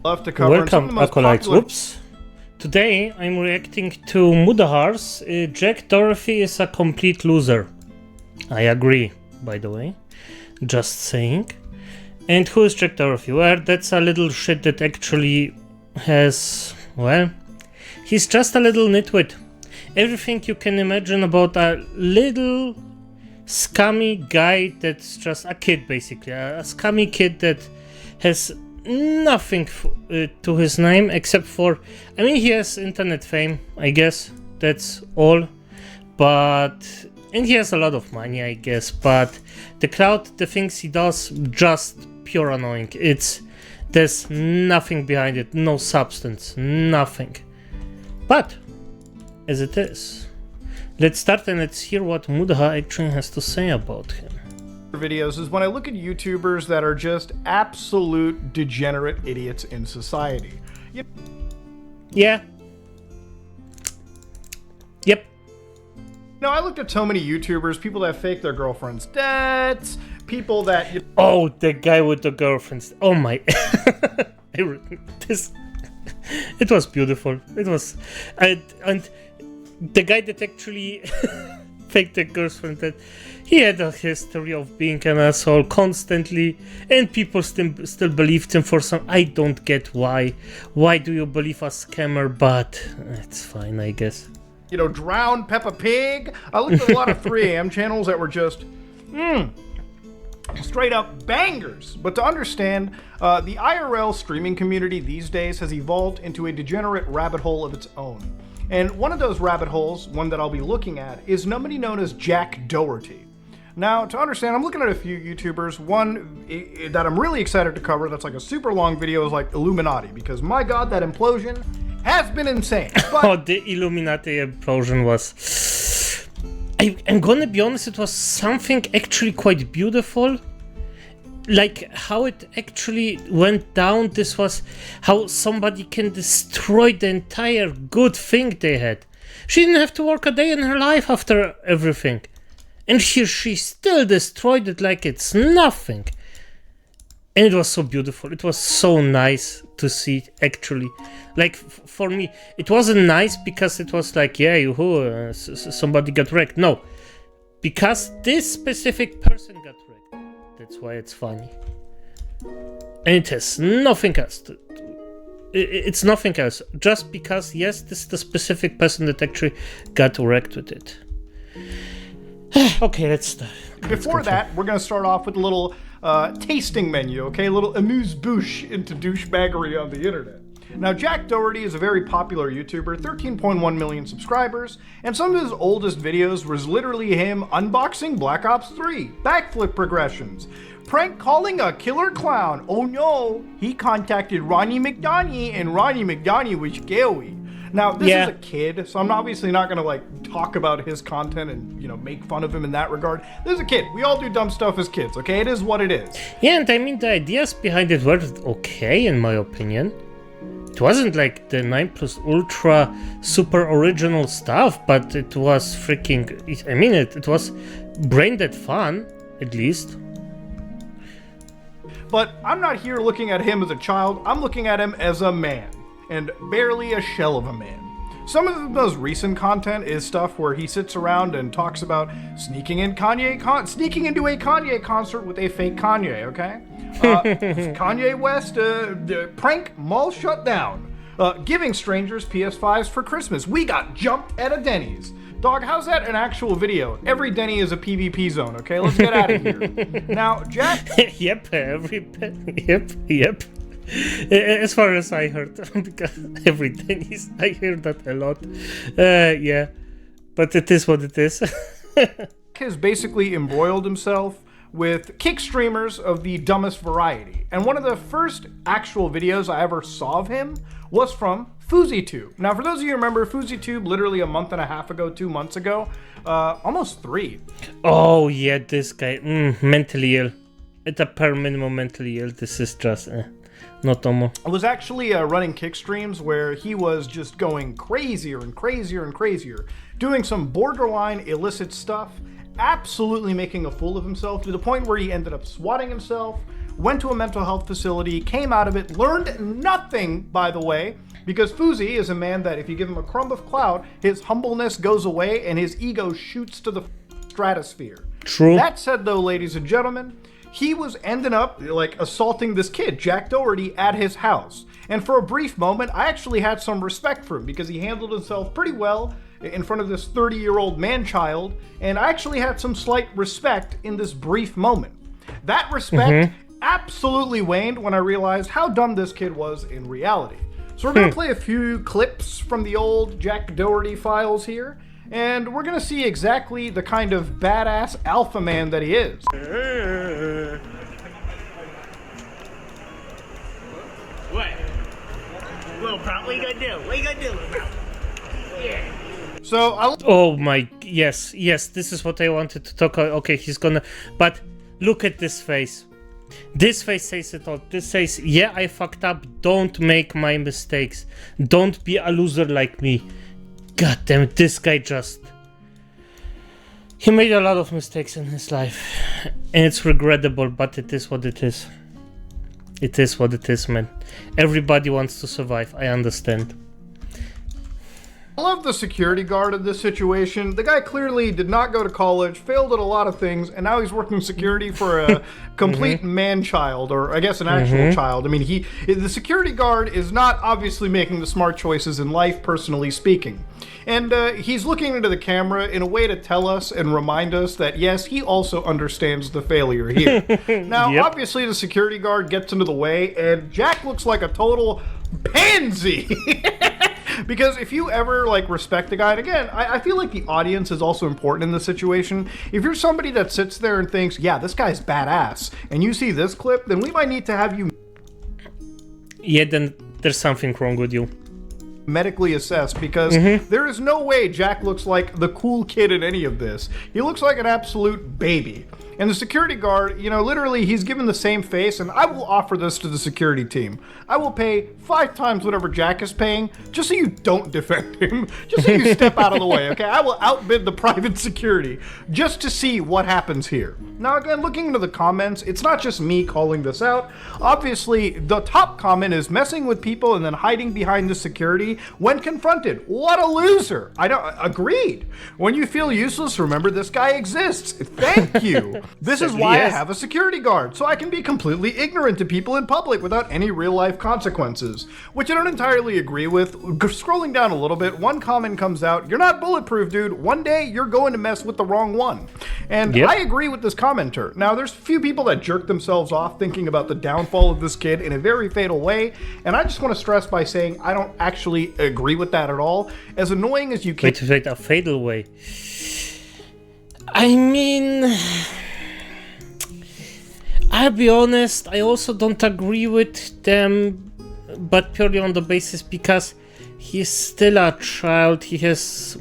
love to cover. Welcome, acolytes. Whoops. Today I'm reacting to Mudahar's Jack Doherty is a complete loser. I agree, by the way. Just saying. And who is Jack Doherty? Well, that's a little shit that actually has... well, he's just a little nitwit. Everything you can imagine about a little scummy guy that's just a kid, basically. A scummy kid that has nothing to his name except for... I mean, he has internet fame, I guess. That's all. But... and he has a lot of money, I guess. But the crowd, the things he does, just pure annoying. There's nothing behind it. No substance. Nothing. But... as it is, let's start and let's hear what Mudahar actually has to say about him. Videos is when I look at YouTubers that are just absolute degenerate idiots in society. Yeah. Yep. Now, I looked at so many YouTubers, people that fake their girlfriend's debts, people that... oh, the guy with the girlfriends. Oh my... this... it was beautiful. It was... and the guy that actually faked the girlfriend, that he had a history of being an asshole constantly, and people still believed him for some... I don't get why. Why do you believe a scammer? But it's fine, I guess. You know, drown Peppa Pig. I looked at a lot of 3 AM channels that were just, straight up bangers. But to understand, the IRL streaming community these days has evolved into a degenerate rabbit hole of its own. And one of those rabbit holes, one that I'll be looking at, is somebody known as Jack Doherty. Now, to understand, I'm looking at a few YouTubers. One that I'm really excited to cover that's like a super long video is like Illuminati, because my god, that implosion has been insane. But oh, the Illuminati implosion was... I'm gonna be honest, it was something actually quite beautiful. Like how it actually went down. This was how somebody can destroy the entire good thing they had. She didn't have to work a day in her life after everything. And here she still destroyed it like it's nothing. And it was so beautiful. It was so nice to see, actually. Like, for me, it wasn't nice because it was like, yeah, somebody got wrecked. No, because this specific person got wrecked. That's why it's funny. And it has nothing else to... it's nothing else. Just because, yes, this is the specific person that actually got wrecked with it. Okay, let's start. Before that, we're going to start off with a little tasting menu, okay? A little amuse-bouche into douchebaggery on the internet. Now, Jack Doherty is a very popular YouTuber, 13.1 million subscribers, and some of his oldest videos was literally him unboxing Black Ops 3, backflip progressions, prank calling a killer clown. Oh no, he contacted Ronnie McDonnie, and Ronnie McDonnie was scary. Now, this is a kid, so I'm obviously not gonna like talk about his content and, you know, make fun of him in that regard. This is a kid. We all do dumb stuff as kids, okay? It is what it is. Yeah, and I mean, the ideas behind it were okay, in my opinion. It wasn't like the 9+ Ultra super original stuff, but it was freaking... I mean, it was brain-dead fun, at least. But I'm not here looking at him as a child. I'm looking at him as a man. And barely a shell of a man. Some of the most recent content is stuff where he sits around and talks about sneaking into a Kanye concert with a fake Kanye, okay? Kanye West, the prank mall shut down. Giving strangers PS5s for Christmas. We got jumped at a Denny's. Dog, how's that an actual video? Every Denny is a PvP zone, okay? Let's get out of here. Now, Jack... Yep. As far as I heard, because every Denny's, I hear that a lot. Yeah, but it is what it is. has basically embroiled himself with kick streamers of the dumbest variety. And one of the first actual videos I ever saw of him was from FouseyTube. Now, for those of you who remember, FouseyTube literally a month and a half ago, 2 months ago, almost 3. Oh yeah, this guy, mentally ill. At a bare minimum mentally ill. This is just not normal. I was actually running kick streams where he was just going crazier and crazier and crazier, doing some borderline illicit stuff, absolutely making a fool of himself to the point where he ended up swatting himself, went to a mental health facility, came out of it, learned nothing, by the way, because Fuzi is a man that if you give him a crumb of clout, his humbleness goes away and his ego shoots to the stratosphere. True. That said, though, ladies and gentlemen, he was ending up like assaulting this kid, Jack Doherty, at his house. And for a brief moment, I actually had some respect for him because he handled himself pretty well in front of this 30-year-old man-child, and I actually had some slight respect in this brief moment. That respect absolutely waned when I realized how dumb this kid was in reality. So we're going to play a few clips from the old Jack Doherty files here, and we're going to see exactly the kind of badass alpha man that he is. What? Little bro, what you gonna do? What you gonna do, little bro? Yeah. So Oh my, yes, this is what I wanted to talk about. Okay, he's gonna, but look at this face. This face says it all. This says, yeah, I fucked up. Don't make my mistakes. Don't be a loser like me. God damn it, this guy he made a lot of mistakes in his life. And it's regrettable, but it is what it is. It is what it is, man. Everybody wants to survive, I understand. I love the security guard in this situation. The guy clearly did not go to college, failed at a lot of things, and now he's working security for a complete man-child, or I guess an actual child. I mean, the security guard is not obviously making the smart choices in life, personally speaking. And he's looking into the camera in a way to tell us and remind us that, yes, he also understands the failure here. Now, obviously, the security guard gets into the way, and Jack looks like a total pansy. Because if you ever like respect the guy, and again, I feel like the audience is also important in this situation. If you're somebody that sits there and thinks, yeah, this guy's badass, and you see this clip, then we might need to have you then there's something wrong with you. Medically assessed, because there is no way Jack looks like the cool kid in any of this. He looks like an absolute baby. And the security guard, you know, literally he's given the same face, and I will offer this to the security team. I will pay 5 times whatever Jack is paying, just so you don't defend him, just so you step out of the way, okay? I will outbid the private security, just to see what happens here. Now again, looking into the comments, it's not just me calling this out. Obviously, the top comment is messing with people and then hiding behind the security when confronted. What a loser! Agreed. When you feel useless, remember this guy exists. Thank you. This is why I have a security guard, so I can be completely ignorant to people in public without any real-life consequences, which I don't entirely agree with. Scrolling down a little bit, one comment comes out, you're not bulletproof, dude. One day, you're going to mess with the wrong one. And I agree with this commenter. Now, there's a few people that jerk themselves off thinking about the downfall of this kid in a very fatal way, and I just want to stress by saying I don't actually agree with that at all. As annoying as you can— Wait, a fatal way. I mean, I'll be honest, I also don't agree with them, but purely on the basis because he's still a child. He has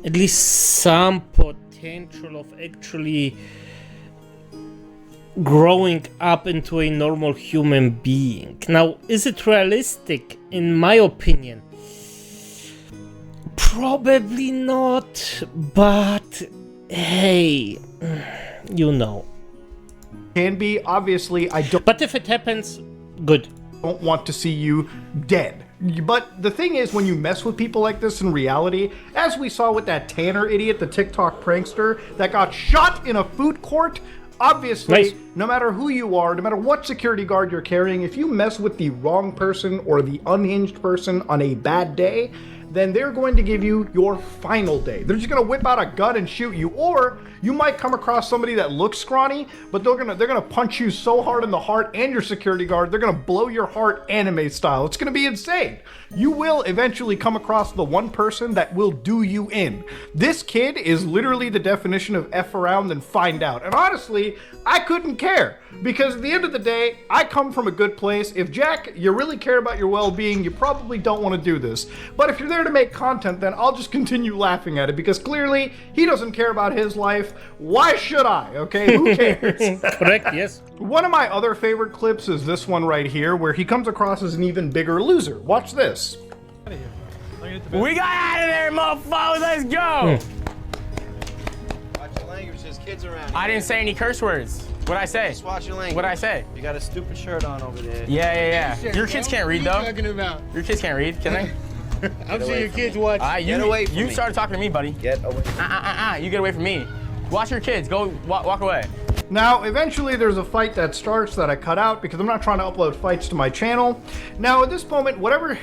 at least some potential of actually growing up into a normal human being. Now, is it realistic? In my opinion, probably not, but hey, you know. Can be, obviously, I don't— But if it happens, good. don't want to see you dead. But the thing is, when you mess with people like this in reality, as we saw with that Tanner idiot, the TikTok prankster, that got shot in a food court, obviously, no matter who you are, no matter what security guard you're carrying, if you mess with the wrong person or the unhinged person on a bad day, then they're going to give you your final day. They're just gonna whip out a gun and shoot you, or you might come across somebody that looks scrawny, but they're gonna punch you so hard in the heart and your security guard, they're gonna blow your heart anime style. It's gonna be insane. You will eventually come across the one person that will do you in. This kid is literally the definition of F around and find out. And honestly, I couldn't care, because at the end of the day, I come from a good place. If Jack, you really care about your well-being, you probably don't want to do this. But if you're there to make content, then I'll just continue laughing at it, because clearly he doesn't care about his life. Why should I? Okay, who cares? Correct, yes. One of my other favorite clips is this one right here, where he comes across as an even bigger loser. Watch this. We got out of there, motherfucker. Let's go. Watch the language. There's kids around. I didn't say any curse words. What'd I say? Just watch your language. What'd I say? You got a stupid shirt on over there. Yeah. Your kids can't read though. Talking about? Your kids can't read, can they? I'm sure your kids watch. You, Get away from you me. started talking to me, buddy. Get away. You get away from me. Watch your kids. Go walk away. Now, eventually there's a fight that starts that I cut out because I'm not trying to upload fights to my channel. Now, at this moment, whatever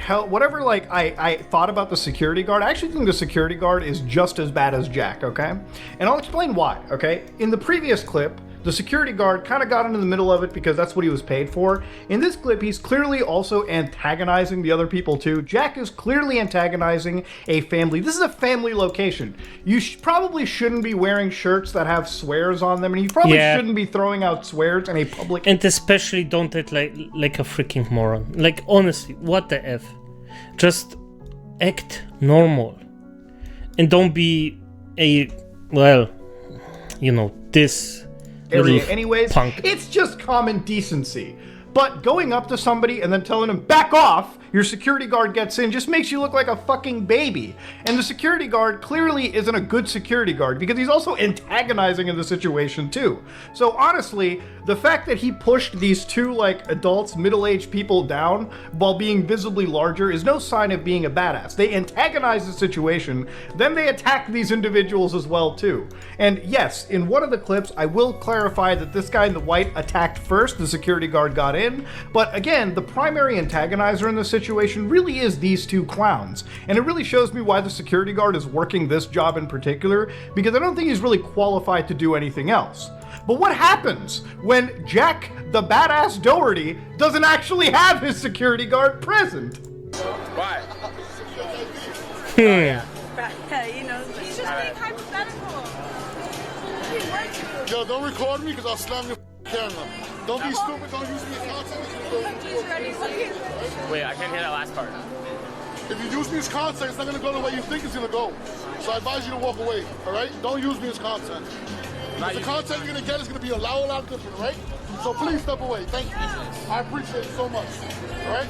like I thought about the security guard, I actually think the security guard is just as bad as Jack, okay? And I'll explain why, okay? In the previous clip, the security guard kind of got into the middle of it because that's what he was paid for. In this clip, he's clearly also antagonizing the other people too. Jack is clearly antagonizing a family. This is a family location. You probably shouldn't be wearing shirts that have swears on them, and you probably shouldn't be throwing out swears in a public... And especially don't act like a freaking moron. Like, honestly, what the F? Just act normal. And don't be a, well, you know, this... area anyways. Punk. It's just common decency. But going up to somebody and then telling him back off, your security guard gets in, just makes you look like a fucking baby. And the security guard clearly isn't a good security guard because he's also antagonizing in the situation too. So honestly, the fact that he pushed these two like adults, middle-aged people down while being visibly larger is no sign of being a badass. They antagonize the situation, then they attack these individuals as well too. And yes, in one of the clips, I will clarify that this guy in the white attacked first, the security guard got in, but again, the primary antagonizer in this situation really is these two clowns. And it really shows me why the security guard is working this job in particular, because I don't think he's really qualified to do anything else. But what happens when Jack, the badass Doherty, doesn't actually have his security guard present? Why? Yeah, you know, he's just being hypothetical. Yo, don't record me because I'll slam your camera. Don't be stupid. Don't use me as content. He's ready. Wait, I can't hear that last part. If you use me as content, it's not going to go the way you think it's going to go. So I advise you to walk away, all right? Don't use me as content. Because the content you're going to get is going to be a lot different, right? So please step away. Thank you. I appreciate it so much, all right?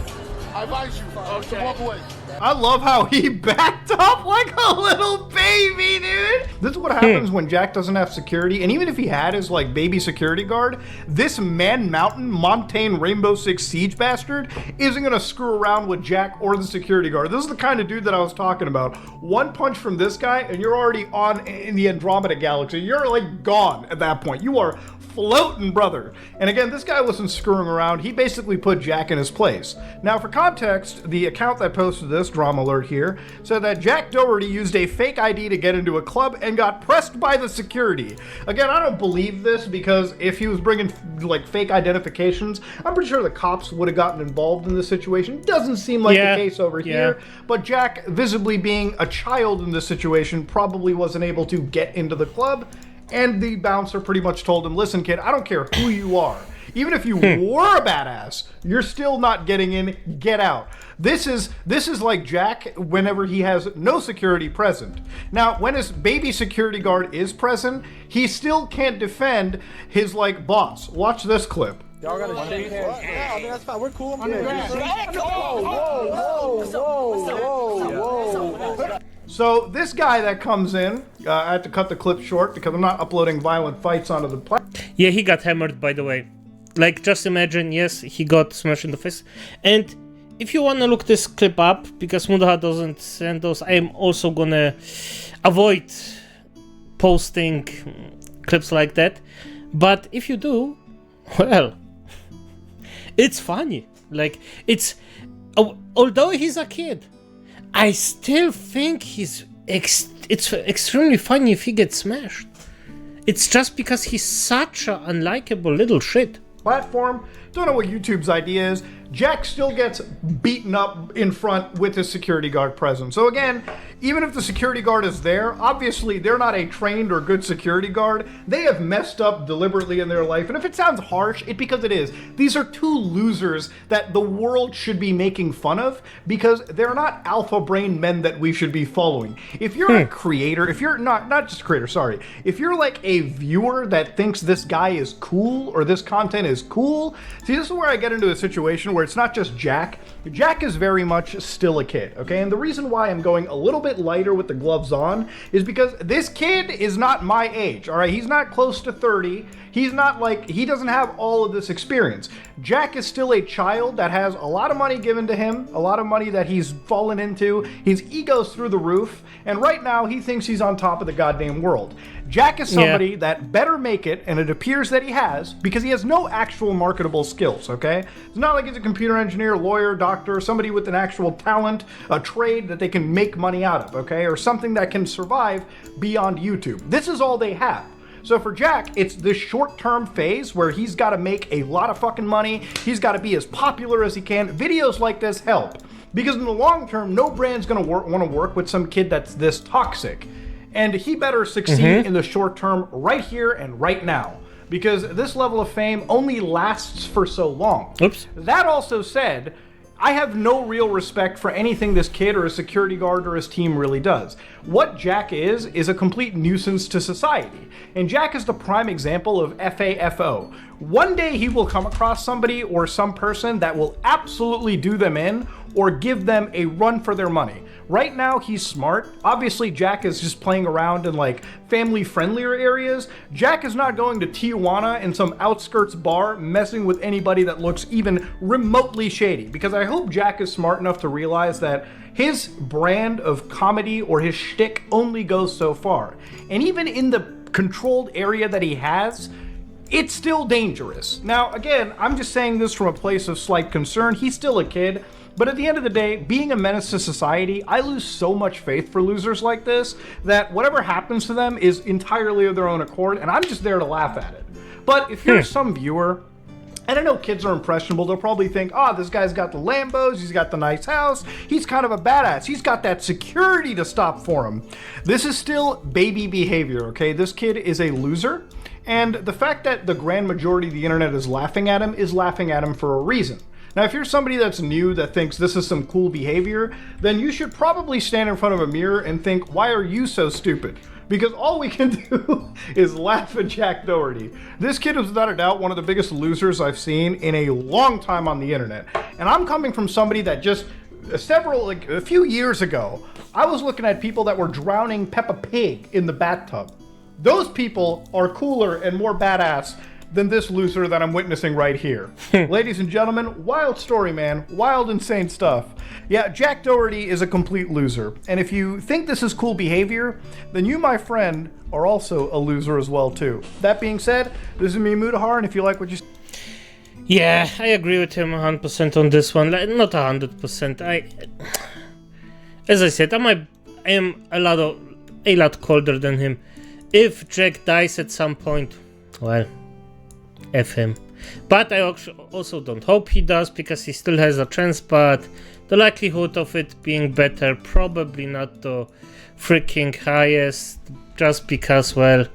I advise you to walk away. I love how he backed up like a little baby, dude. This is what happens when Jack doesn't have security, and even if he had his like baby security guard, this Man Mountain Montaigne Rainbow Six Siege bastard isn't gonna screw around with Jack or the security guard. This is the kind of dude that I was talking about. One punch from this guy, and you're already on in the Andromeda Galaxy. You're like gone at that point. You are floating, brother. And again, this guy wasn't screwing around. He basically put Jack in his place. Now, for context, the account that posted this, Drama Alert here, said that Jack Doherty used a fake ID to get into a club and got pressed by the security. Again, I don't believe this because if he was bringing like fake identifications, I'm pretty sure the cops would have gotten involved in this situation. Doesn't seem like the case over here. But Jack, visibly being a child in this situation, probably wasn't able to get into the club. And the bouncer pretty much told him, listen, kid, I don't care who you are. Even if you were a badass, you're still not getting in. Get out. This is like Jack whenever he has no security present. Now, when his baby security guard is present, he still can't defend his like boss. Watch this clip. Y'all gotta shake hands. Yeah, I mean, that's fine. We're cool. I'm good. Whoa. So this guy that comes in, I had to cut the clip short because I'm not uploading violent fights onto the platform. Yeah, he got hammered, by the way. Like, just imagine, yes, he got smashed in the face. And if you wanna look this clip up, because Mudahar doesn't send those, I am also gonna avoid posting clips like that. But if you do, well, it's funny. Like, it's... although he's a kid, I still think it's extremely funny if he gets smashed. It's just because he's such an unlikable little shit. Platform. Don't know what YouTube's idea is. Jack still gets beaten up in front with his security guard present. So again, even if the security guard is there, obviously they're not a trained or good security guard. They have messed up deliberately in their life. And if it sounds harsh, it's because it is. These are two losers that the world should be making fun of because they're not alpha brain men that we should be following. If you're a creator, if you're not just a creator, sorry. If you're like a viewer that thinks this guy is cool or this content is cool, see, this is where I get into a situation where it's not just Jack. Jack is very much still a kid, okay? And the reason why I'm going a little bit bit lighter with the gloves on is because this kid is not my age, all right? He's not close to 30. He's not like, he doesn't have all of this experience. Jack is still a child that has a lot of money given to him, a lot of money that he's fallen into. His ego's through the roof, and right now he thinks he's on top of the goddamn world. Jack is somebody that better make it, and it appears that he has, because he has no actual marketable skills, okay? It's not like he's a computer engineer, lawyer, doctor, somebody with an actual talent, a trade that they can make money out of, okay? Or something that can survive beyond YouTube. This is all they have. So for Jack, it's this short-term phase where he's got to make a lot of fucking money. He's got to be as popular as he can. Videos like this help. Because in the long term, no brand's going to want to work with some kid that's this toxic. And he better succeed in the short term right here and right now. Because this level of fame only lasts for so long. Oops. That also said, I have no real respect for anything this kid or a security guard or his team really does. What Jack is a complete nuisance to society. And Jack is the prime example of FAFO. One day he will come across somebody or some person that will absolutely do them in or give them a run for their money. Right now, he's smart. Obviously, Jack is just playing around in like family-friendlier areas. Jack is not going to Tijuana in some outskirts bar messing with anybody that looks even remotely shady. Because I hope Jack is smart enough to realize that his brand of comedy or his shtick only goes so far. And even in the controlled area that he has, it's still dangerous. Now, again, I'm just saying this from a place of slight concern. He's still a kid. But at the end of the day, being a menace to society, I lose so much faith for losers like this that whatever happens to them is entirely of their own accord, and I'm just there to laugh at it. But if you're some viewer, and I know kids are impressionable, they'll probably think, oh, this guy's got the Lambos, he's got the nice house, he's kind of a badass, he's got that security to stop for him. This is still baby behavior, okay? This kid is a loser, and the fact that the grand majority of the internet is laughing at him for a reason. Now, if you're somebody that's new that thinks this is some cool behavior, then you should probably stand in front of a mirror and think, why are you so stupid? Because all we can do is laugh at Jack Doherty. This kid is without a doubt one of the biggest losers I've seen in a long time on the internet. And I'm coming from somebody that just a few years ago, I was looking at people that were drowning Peppa Pig in the bathtub. Those people are cooler and more badass than this loser that I'm witnessing right here. Ladies and gentlemen, wild story, man. Wild, insane stuff. Yeah, Jack Doherty is a complete loser. And if you think this is cool behavior, then you, my friend, are also a loser as well, too. That being said, this is me, Mudahar, and if you like what you... Yeah, I agree with him 100% on this one. Like, not 100%. As I said, I am a lot colder than him. If Jack dies at some point, well, F him. But I also don't hope he does, because he still has a chance, but the likelihood of it being better, probably not the freaking highest, just because, well,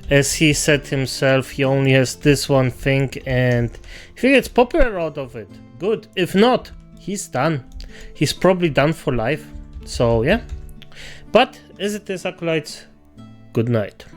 as he said himself, he only has this one thing, and if he gets popular out of it, good. If not, he's done. He's probably done for life. So yeah. But as it is, acolytes, good night.